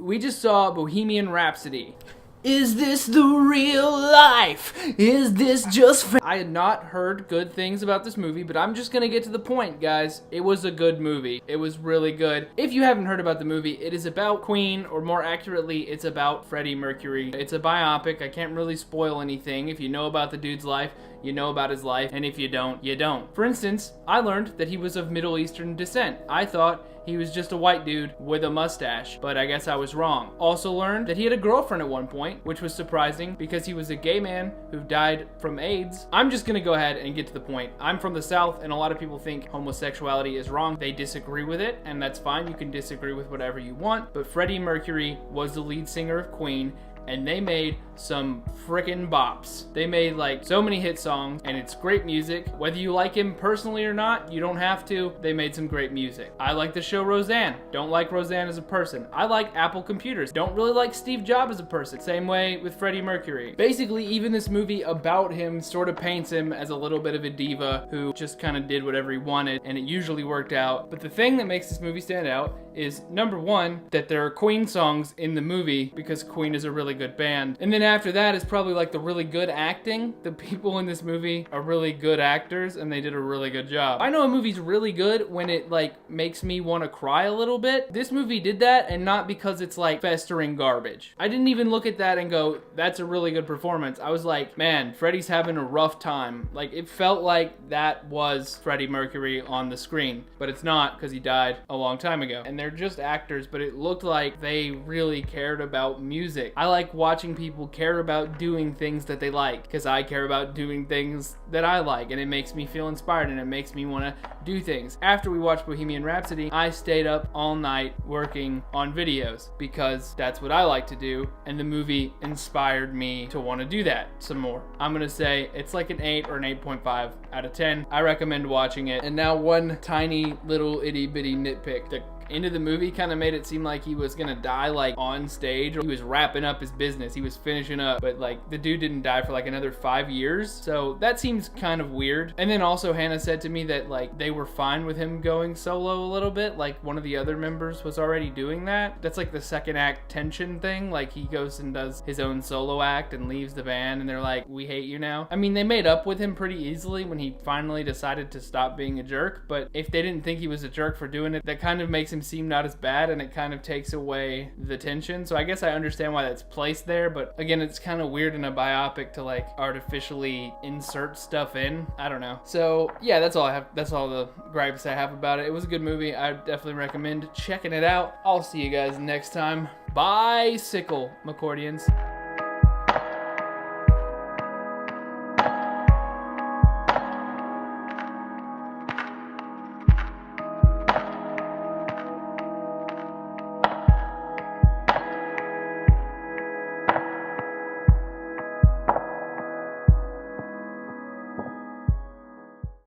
We just saw Bohemian Rhapsody. Is this the real life? Is this just I had not heard good things about this movie, but I'm just gonna get to the point, guys. It was a good movie. It was really good. If you haven't heard about the movie, it is about Queen, or more accurately, it's about Freddie Mercury. It's a biopic. I can't really spoil anything. If you know about the dude's life, you know about his life, and if you don't, you don't. For instance, I learned that he was of Middle Eastern descent. I thought he was just a white dude with a mustache, but I guess I was wrong. Also learned that he had a girlfriend at one point, which was surprising because he was a gay man who died from AIDS. I'm just gonna go ahead and get to the point. I'm from the South, and a lot of people think homosexuality is wrong. They disagree with it, and that's fine. You can disagree with whatever you want, but Freddie Mercury was the lead singer of Queen, and they made some frickin' bops. They made like so many hit songs, and it's great music. Whether you like him personally or not, you don't have to. They made some great music. I like the show Roseanne. Don't like Roseanne as a person. I like Apple computers. Don't really like Steve Jobs as a person. Same way with Freddie Mercury. Basically, even this movie about him sort of paints him as a little bit of a diva who just kind of did whatever he wanted, and it usually worked out. But the thing that makes this movie stand out is, number one, that there are Queen songs in the movie because Queen is a really good band. And then after that is probably like the really good acting. The people in this movie are really good actors, and they did a really good job. I know a movie's really good when it like makes me want to cry a little bit. This movie did that, and not because it's like festering garbage. I didn't even look at that and go, that's a really good performance. I was like, man, Freddie's having a rough time. Like, it felt like that was Freddie Mercury on the screen, but it's not, because he died a long time ago. And they're just actors, but it looked like they really cared about music. I like watching people care about doing things that they like, because I care about doing things that I like, and it makes me feel inspired, and it makes me want to do things. After we watched Bohemian Rhapsody, I stayed up all night working on videos, because that's what I like to do, and the movie inspired me to want to do that some more. I'm gonna say it's like an 8 or an 8.5 out of 10. I recommend watching it. And now one tiny little itty bitty nitpick. The end of the movie kind of made it seem like he was gonna die like on stage, or he was wrapping up his business, he was finishing up, but like the dude didn't die for like another 5 years, so that seems kind of weird. And then also Hannah said to me that like they were fine with him going solo a little bit, like one of the other members was already doing that. That's like the second act tension thing, like he goes and does his own solo act and leaves the band, and they're like, we hate you now. I mean, they made up with him pretty easily when he finally decided to stop being a jerk, but if they didn't think he was a jerk for doing it, that kind of makes him seem not as bad, and it kind of takes away the tension. So I guess I understand why that's placed there, but again, it's kind of weird in a biopic to like artificially insert stuff in. I don't know. So yeah, that's all I have. That's all the gripes I have about it. It was a good movie. I definitely recommend checking it out. I'll see you guys next time. Bicycle, McCordians.